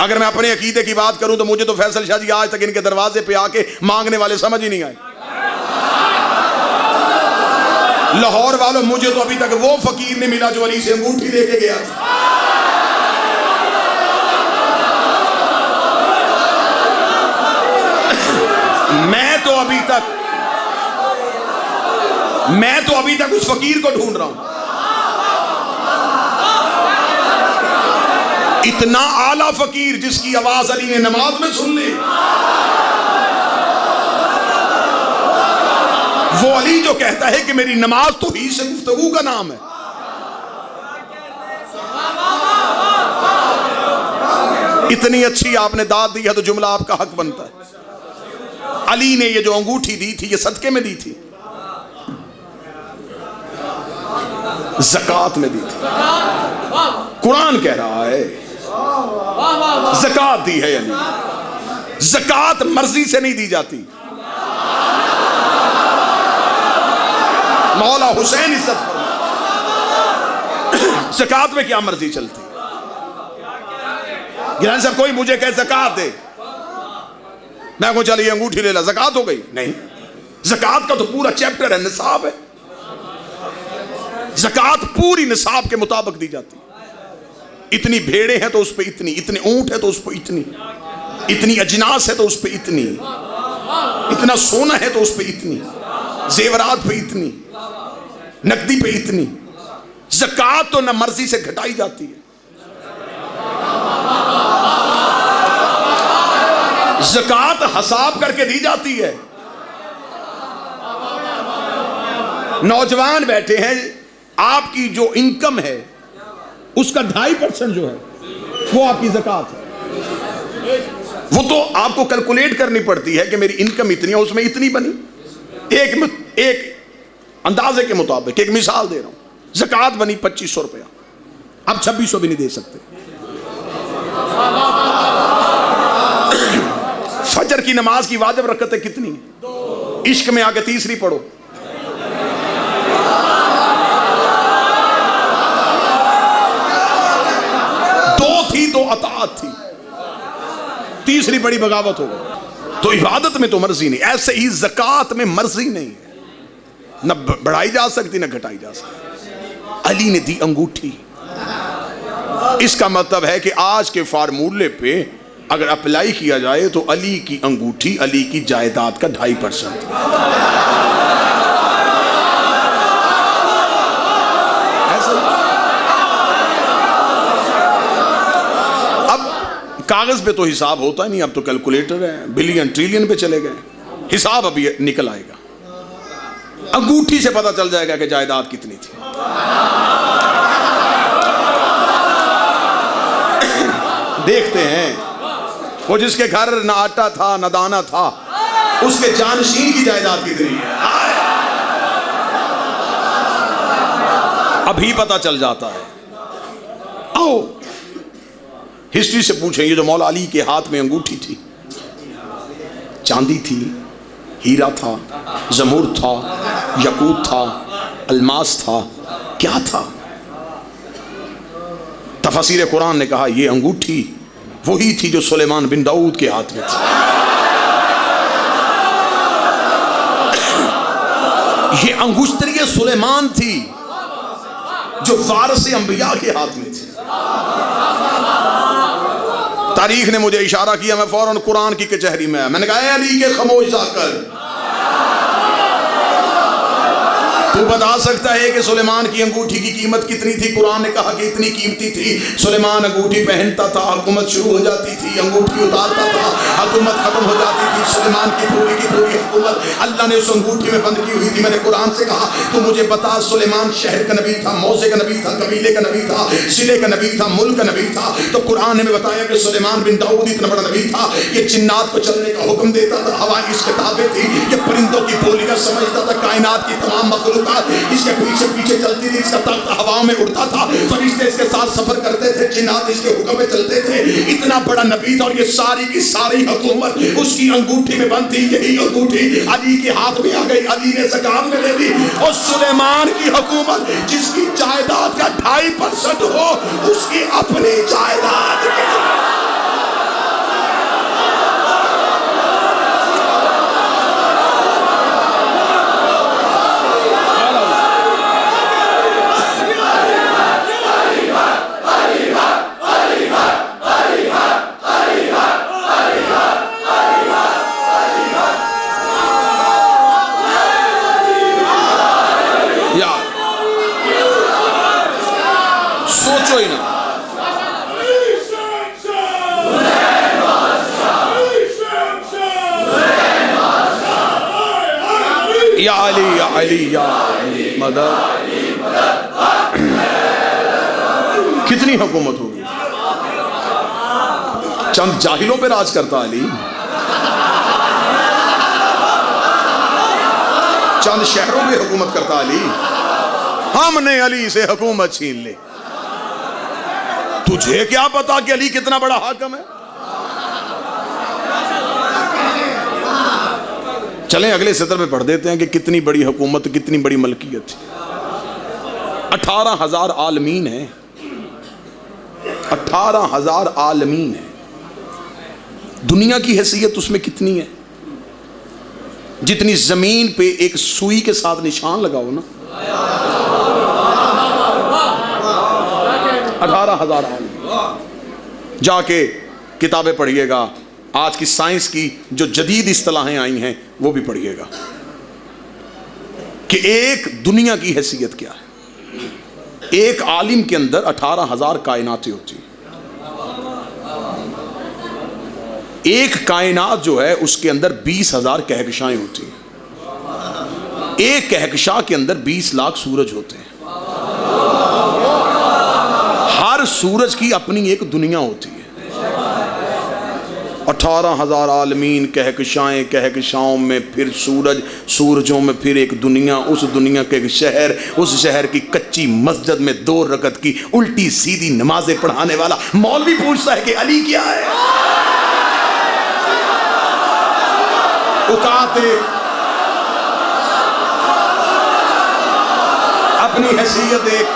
अगर मैं अपने अकीदे की बात करूं तो मुझे तो फैसल शाह जी आज तक इनके दरवाजे पे आके मांगने वाले समझ ही नहीं आए। लाहौर वालों, मुझे तो अभी तक वो फकीर नहीं मिला जो अली से अंगूठी लेके गया था। मैं तो अभी तक उस फकीर को ढूंढ रहा हूं। इतना आला फकीर जिसकी आवाज अली ने नमाज में सुन ली। वो अली जो कहता है कि मेरी नमाज तो ही से गुफ्तगू का नाम है। इतनी अच्छी आपने दाद दी है तो जुमला आपका हक बनता है। अली ने ये जो अंगूठी दी थी ये सदके में दी थी, ज़कात में दी थी। कुरान कह रहा है ज़कात दी है अली। ज़कात मर्जी से नहीं दी जाती। मौला हुसैन इज्जत फरमाए, ज़कात में क्या मर्जी चलती। गिलानी साहब कोई मुझे कहे ज़कात दे, मैं को चलिए अंगूठी ले ला, ज़कात हो गई? नहीं, ज़कात का तो पूरा चैप्टर है, निसाब है। ज़कात पूरी निसाब के मुताबिक दी जाती। इतनी भेड़े हैं तो उस पे इतनी, इतने ऊंट है तो उस पे इतनी, इतनी अजनास है तो उस पे इतनी, इतना सोना है तो उस पे इतनी, जेवरात पे इतनी, नकदी पे इतनी। ज़कात तो न मर्जी से घटाई जाती है। ज़कात हिसाब करके दी जाती है। नौजवान बैठे हैं, आपकी जो इनकम है उसका 2.5% जो है वो आपकी ज़कात है। वो तो आपको कैलकुलेट करनी पड़ती है कि मेरी इनकम इतनी है, उसमें इतनी बनी। एक अंदाजे के मुताबिक एक मिसाल दे रहा हूं, ज़कात बनी 2500 रुपया, अब 2600 भी नहीं दे सकते। फजर की नमाज की वाजिब रकअतें कितनी? इश्क में आके तीसरी पढ़ो। तो अताअत थी, तीसरी बड़ी बगावत हो गई। तो इबादत में तो मर्जी नहीं, ऐसे ही ज़कात में मर्जी नहीं है, न बढ़ाई जा सकती न घटाई जा सकती। अली ने दी अंगूठी। इसका मतलब है कि आज के फार्मूले पे अगर अप्लाई किया जाए तो अली की अंगूठी अली की जायदाद का 2.5%। कागज पे तो हिसाब होता नहीं, अब तो कैलकुलेटर है, बिलियन ट्रिलियन पे चले गए, हिसाब अभी निकल आएगा। अंगूठी से पता चल जाएगा कि जायदाद कितनी थी। देखते हैं वो जिसके घर ना आटा था ना दाना था, उसके जानशीन की जायदाद कितनी है, अभी पता चल जाता है। आओ हिस्ट्री से पूछें, ये जो मौला अली के हाथ में अंगूठी थी, चांदी थी, हीरा था, जमूर था, यकूत था, अलमास था, क्या था? तफसीर कुरान ने कहा ये अंगूठी वही थी जो सुलेमान बिन दाऊद के हाथ में थी। ये अंगुश्तरी सुलेमान थी जो वारिस अंबिया के हाथ में थी। तारीख ने मुझे इशारा किया, मैं फौरन कुरान की कचहरी में, मैंने कहा अली के खामोश जाकर तू बता सकता है कि सुलेमान की अंगूठी की कीमत कितनी थी? कुरान ने कहा कि इतनी कीमती थी। सुलेमान अंगूठी पहनता था, हुकूमत शुरू हो जाती थी, अंगूठी उतारता था, हुकूमत खत्म हो जाती थी। सुलेमान की पूरी हुकूमत अल्लाह ने उस अंगूठी में बंद की हुई थी। मैंने कुरान से कहा तू मुझे बता, सुलेमान शहर का नबी था, मौजे का नबी था, कबीले का नबी था, जिले का नबी था, मुल्क का नबी था। तो कुरान ने बताया कि सुलेमान बिन दाऊद इतना बड़ा नबी था, ये जिन्नात को चलने का हुक्म देता था, हवा की किताबें थी, ये परिंदों की बोलियां समझता था, कायनात की तमाम मखलूक इसके पीछे पीछे चलती थी, इसका तख्त हवाओं में उड़ता था, फरिश्ते इसके साथ सफर करते थे, जिन्नात इसके हुक्म में चलते थे। इतना बड़ा नबी था और ये सारी की सारी हुकूमत उसकी अंगूठी में बंद थी। यही अंगूठी अली के हाथ में आ गई, अली ने ज़कात में ले ली। और सुलेमान की हुकूमत जिसकी जायदाद का 2.5% हो, उसकी अपनी जायदाद या अली या अली या अली मदद। कितनी हुकूमत होगी। चंद जाहिलों पे राज करता अली, चंद शहरों में हुकूमत करता अली। हमने अली से हुकूमत छीन ली। तुझे क्या पता कि अली कितना बड़ा हाकिम है। चलें अगले सत्र में पढ़ देते हैं कि कितनी बड़ी हुकूमत, कितनी बड़ी मलकियत थी। 18,000 आलमीन है, 18,000 आलमीन है। दुनिया की हैसियत उसमें कितनी है? जितनी जमीन पे एक सुई के साथ निशान लगाओ ना, 18,000 आलमीन। जाके किताबें पढ़िएगा, आज की साइंस की जो जदीद इस्तिलाहें आई हैं वो भी पढ़िएगा कि एक दुनिया की हैसियत क्या है। एक आलिम के अंदर 18,000 कायनातें होती हैं। एक कायनात जो है उसके अंदर 20,000 कहकशाएं होती हैं। एक कहकशां के अंदर 20 लाख सूरज होते हैं। हर सूरज की अपनी एक दुनिया होती है। 18,000 आलमीन, कहकशाएं, कहकशाओं में फिर सूरज, सूरजों में फिर एक दुनिया, उस दुनिया के एक शहर, उस शहर की कच्ची मस्जिद में 2 रकत की उल्टी सीधी नमाजें पढ़ाने वाला मौलवी पूछता है कि अली क्या है। उकाते अपनी हैसियत एक